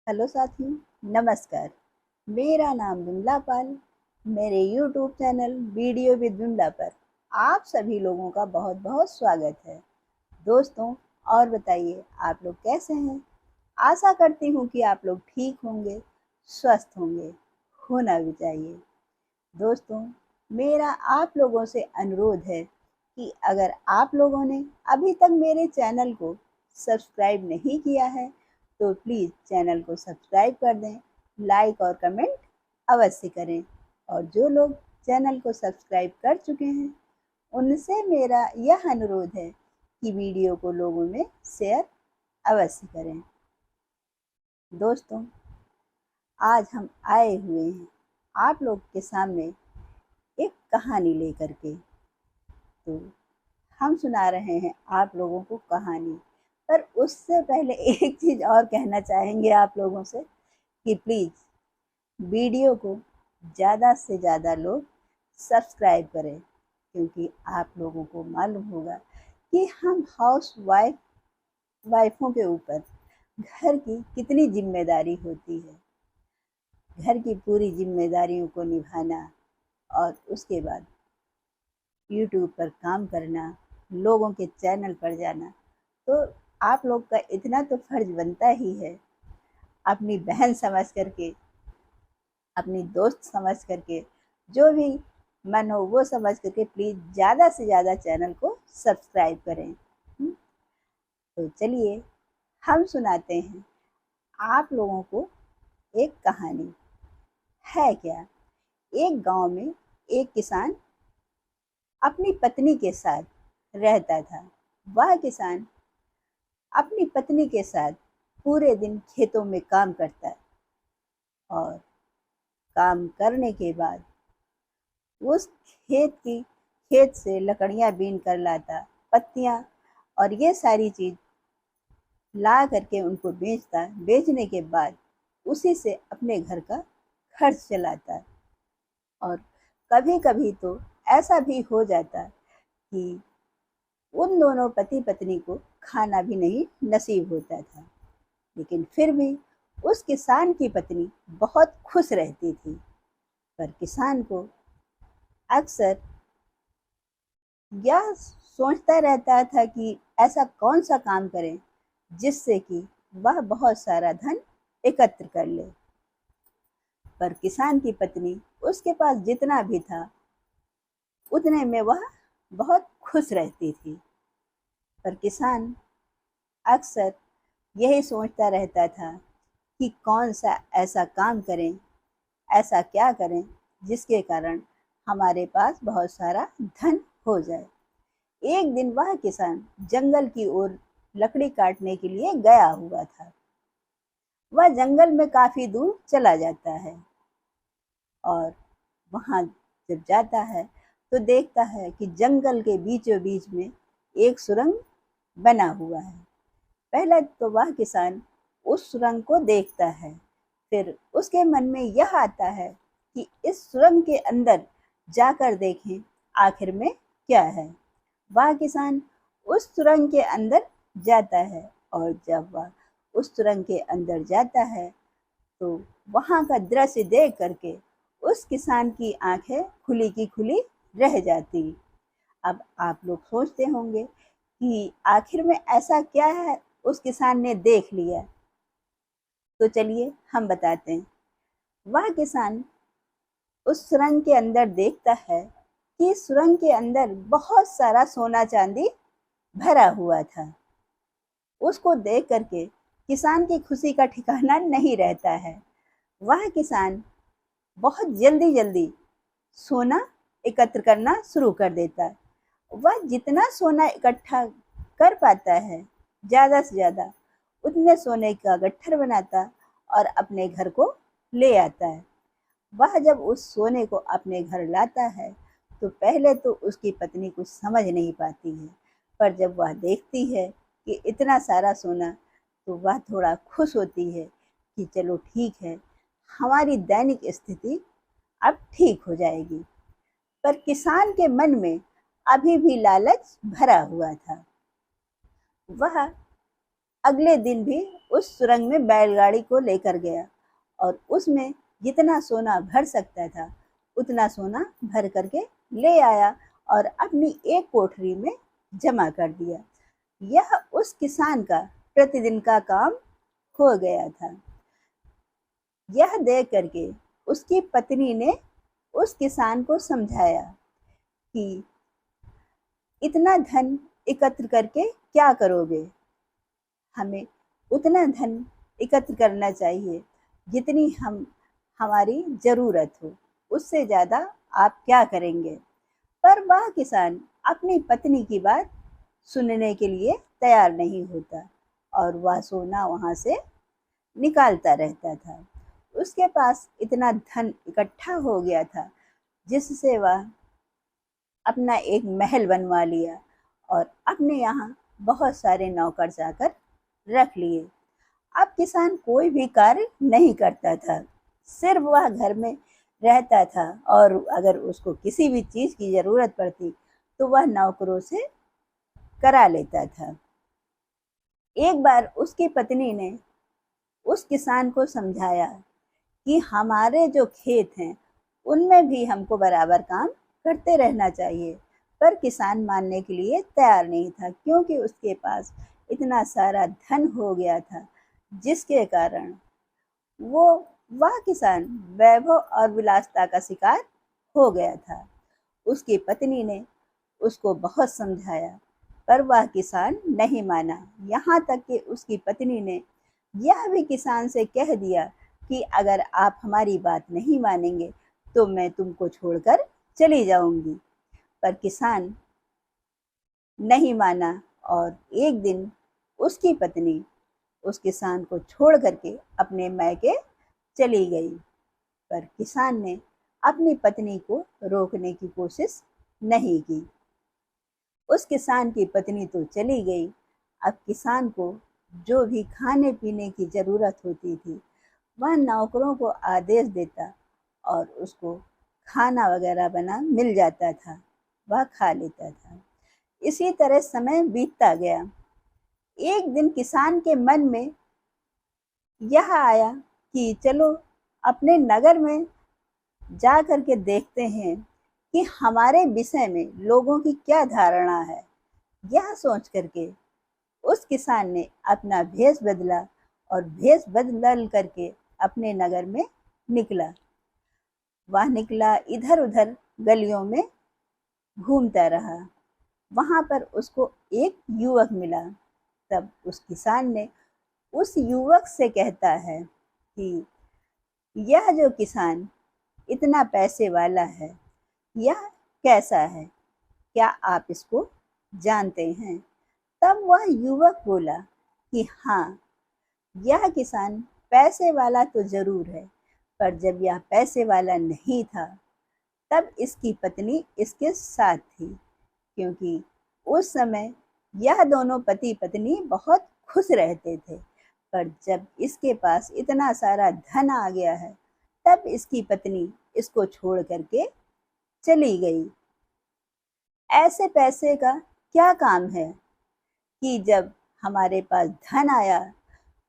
Hello साथियों, नमस्कार। मेरा नाम विमला पाल। मेरे YouTube channel video with Vimla पर आप सभी लोगों का बहुत बहुत स्वागत है। दोस्तों, और बताइए आप लोग कैसे हैं? आशा करती हूँ कि आप लोग ठीक होंगे, स्वस्थ होंगे, होना भी चाहिए। दोस्तों, मेरा आप लोगों से अनुरोध है कि अगर आप लोगों ने अभी तक मेरे चैनल को सब्सक्राइब नहीं किया है तो प्लीज़ चैनल को सब्सक्राइब कर दें, लाइक और कमेंट अवश्य करें। और जो लोग चैनल को सब्सक्राइब कर चुके हैं उनसे मेरा यह अनुरोध है कि वीडियो को लोगों में शेयर अवश्य करें। दोस्तों, आज हम आए हुए हैं आप लोग के सामने एक कहानी लेकर के। तो हम सुना रहे हैं आप लोगों को कहानी, पर उससे पहले एक चीज़ और कहना चाहेंगे आप लोगों से कि प्लीज़ वीडियो को ज़्यादा से ज़्यादा लोग सब्सक्राइब करें, क्योंकि आप लोगों को मालूम होगा कि हम हाउस वाइफों के ऊपर घर की कितनी जिम्मेदारी होती है। घर की पूरी जिम्मेदारियों को निभाना और उसके बाद यूट्यूब पर काम करना, लोगों के चैनल पर जाना, तो आप लोग का इतना तो फर्ज बनता ही है, अपनी बहन समझ करके, अपनी दोस्त समझ करके, जो भी मन हो वो समझ करके प्लीज़ ज़्यादा से ज़्यादा चैनल को सब्सक्राइब करें। तो चलिए हम सुनाते हैं आप लोगों को एक कहानी। है क्या, एक गांव में एक किसान अपनी पत्नी के साथ रहता था। वह किसान अपनी पत्नी के साथ पूरे दिन खेतों में काम करता है और काम करने के बाद उस खेत से लकड़ियां बीन कर लाता, पत्तियां और ये सारी चीज ला करके उनको बेचता। बेचने के बाद उसी से अपने घर का खर्च चलाता। और कभी कभी तो ऐसा भी हो जाता कि उन दोनों पति पत्नी को खाना भी नहीं नसीब होता था, लेकिन फिर भी उस किसान की पत्नी बहुत खुश रहती थी। पर किसान को अक्सर यह सोचता रहता था कि ऐसा कौन सा काम करें जिससे कि वह बहुत सारा धन एकत्र कर ले। पर किसान की पत्नी, उसके पास जितना भी था उतने में वह बहुत खुश रहती थी। पर किसान अक्सर यही सोचता रहता था कि कौन सा ऐसा काम करें, ऐसा क्या करें जिसके कारण हमारे पास बहुत सारा धन हो जाए। एक दिन वह किसान जंगल की ओर लकड़ी काटने के लिए गया हुआ था। वह जंगल में काफी दूर चला जाता है और वहां जब जाता है तो देखता है कि जंगल के बीचों बीच में एक सुरंग बना हुआ है। पहले तो वह किसान उस सुरंग को देखता है, फिर उसके मन में यह आता है कि इस सुरंग के अंदर जाकर देखें आखिर में क्या है। वह किसान उस सुरंग के अंदर जाता है और जब वह उस सुरंग के अंदर जाता है तो वहां का दृश्य देख करके उस किसान की आंखें खुली की खुली रह जाती। अब आप लोग सोचते होंगे कि आखिर में ऐसा क्या है उस किसान ने देख लिया। तो चलिए हम बताते हैं। वह किसान उस सुरंग के अंदर देखता है कि सुरंग के अंदर बहुत सारा सोना चांदी भरा हुआ था। उसको देख करके किसान की खुशी का ठिकाना नहीं रहता है। वह किसान बहुत जल्दी जल्दी सोना एकत्र करना शुरू कर देता है। वह जितना सोना इकट्ठा कर पाता है, ज़्यादा से ज़्यादा उतने सोने का गट्ठर बनाता और अपने घर को ले आता है। वह जब उस सोने को अपने घर लाता है तो पहले तो उसकी पत्नी कुछ समझ नहीं पाती है, पर जब वह देखती है कि इतना सारा सोना तो वह थोड़ा खुश होती है कि चलो ठीक है, हमारी दैनिक स्थिति अब ठीक हो जाएगी। पर किसान के मन में अभी भी लालच भरा हुआ था। वह अगले दिन भी उस सुरंग में बैलगाड़ी को लेकर गया और उसमें जितना सोना भर सकता था उतना सोना भर करके ले आया और अपनी एक कोठरी में जमा कर दिया। यह उस किसान का प्रतिदिन का काम हो गया था। यह देख करके उसकी पत्नी ने उस किसान को समझाया कि इतना धन एकत्र करके क्या करोगे? हमें उतना धन एकत्र करना चाहिए जितनी हमारी ज़रूरत हो, उससे ज़्यादा आप क्या करेंगे? पर वह किसान अपनी पत्नी की बात सुनने के लिए तैयार नहीं होता और वह सोना वहाँ से निकालता रहता था। उसके पास इतना धन इकट्ठा हो गया था जिससे वह अपना एक महल बनवा लिया और अपने यहाँ बहुत सारे नौकर चाकर रख लिए। अब किसान कोई भी कार्य नहीं करता था, सिर्फ वह घर में रहता था और अगर उसको किसी भी चीज़ की ज़रूरत पड़ती तो वह नौकरों से करा लेता था। एक बार उसकी पत्नी ने उस किसान को समझाया कि हमारे जो खेत हैं उनमें भी हमको बराबर काम करते रहना चाहिए, पर किसान मानने के लिए तैयार नहीं था क्योंकि उसके पास इतना सारा धन हो गया था जिसके कारण वह किसान वैभव और विलासिता का शिकार हो गया था। उसकी पत्नी ने उसको बहुत समझाया पर वह किसान नहीं माना। यहाँ तक कि उसकी पत्नी ने यह भी किसान से कह दिया कि अगर आप हमारी बात नहीं मानेंगे तो मैं तुमको छोड़कर चली जाऊंगी। पर किसान नहीं माना और एक दिन उसकी पत्नी उस किसान को छोड़ करके अपने मैके चली गई। पर किसान ने अपनी पत्नी को रोकने की कोशिश नहीं की। उस किसान की पत्नी तो चली गई। अब किसान को जो भी खाने पीने की ज़रूरत होती थी वह नौकरों को आदेश देता और उसको खाना वगैरह बना मिल जाता था, वह खा लेता था। इसी तरह समय बीतता गया। एक दिन किसान के मन में यह आया कि चलो अपने नगर में जा कर के देखते हैं कि हमारे विषय में लोगों की क्या धारणा है। यह सोच करके उस किसान ने अपना भेष बदला और भेष बदल करके अपने नगर में निकला। वह निकला, इधर उधर गलियों में घूमता रहा। वहाँ पर उसको एक युवक मिला। तब उस किसान ने उस युवक से कहता है कि यह जो किसान इतना पैसे वाला है यह कैसा है, क्या आप इसको जानते हैं? तब वह युवक बोला कि हाँ, यह किसान पैसे वाला तो ज़रूर है, पर जब यह पैसे वाला नहीं था तब इसकी पत्नी इसके साथ थी, क्योंकि उस समय यह दोनों पति पत्नी बहुत खुश रहते थे। पर जब इसके पास इतना सारा धन आ गया है तब इसकी पत्नी इसको छोड़ करके चली गई। ऐसे पैसे का क्या काम है कि जब हमारे पास धन आया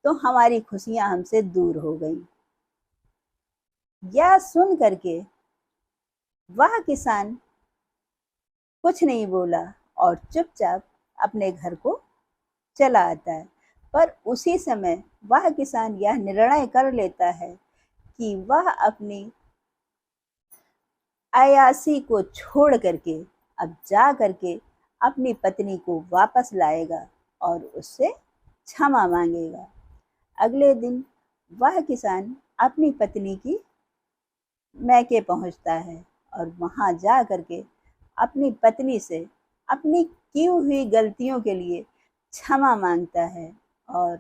तो हमारी खुशियां हमसे दूर हो गई। यह सुन करके वह किसान कुछ नहीं बोला और चुपचाप अपने घर को चला आता है। पर उसी समय वह किसान यह निर्णय कर लेता है कि वह अपनी अय्याशी को छोड़ करके अब जा करके अपनी पत्नी को वापस लाएगा और उससे क्षमा मांगेगा। अगले दिन वह किसान अपनी पत्नी की मैके पहुंचता है और वहां जा करके अपनी पत्नी से अपनी की हुई गलतियों के लिए क्षमा मांगता है और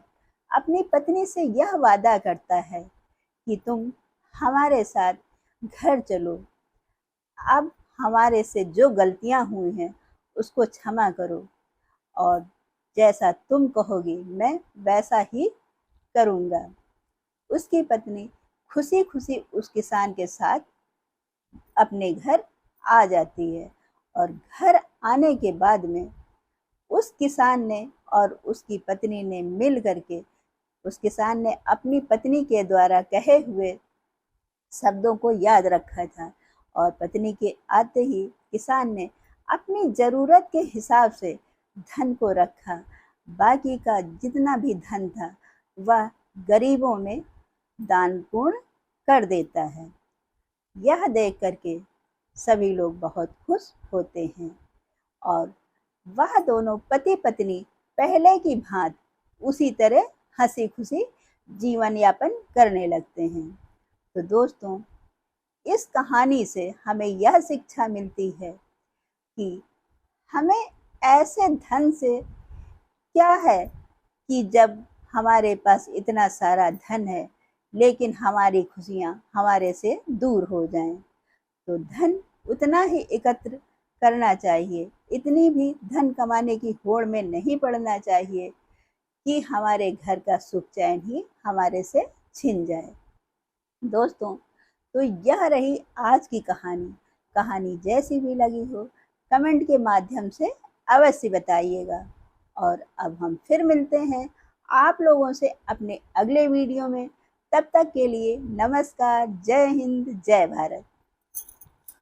अपनी पत्नी से यह वादा करता है कि तुम हमारे साथ घर चलो, अब हमारे से जो गलतियां हुई हैं उसको क्षमा करो और जैसा तुम कहोगी मैं वैसा ही करूँगा। उसकी पत्नी खुशी खुशी उस किसान के साथ अपने घर आ जाती है और घर आने के बाद में उस किसान ने और उसकी पत्नी ने मिल करके, उस किसान ने अपनी पत्नी के द्वारा कहे हुए शब्दों को याद रखा था और पत्नी के आते ही किसान ने अपनी ज़रूरत के हिसाब से धन को रखा। बाकी का जितना भी धन था वह गरीबों में दान पुण्य कर देता है। यह देख करके सभी लोग बहुत खुश होते हैं और वह दोनों पति पत्नी पहले की भांति उसी तरह हंसी खुशी जीवन यापन करने लगते हैं। तो दोस्तों, इस कहानी से हमें यह शिक्षा मिलती है कि हमें ऐसे धन से क्या है कि जब हमारे पास इतना सारा धन है लेकिन हमारी खुशियाँ हमारे से दूर हो जाएं। तो धन उतना ही एकत्र करना चाहिए, इतनी भी धन कमाने की होड़ में नहीं पड़ना चाहिए कि हमारे घर का सुख चैन ही हमारे से छिन जाए। दोस्तों, तो यह रही आज की कहानी। कहानी जैसी भी लगी हो कमेंट के माध्यम से अवश्य बताइएगा। और अब हम फिर मिलते हैं आप लोगों से अपने अगले वीडियो में। तब तक के लिए नमस्कार, जय हिंद, जय भारत।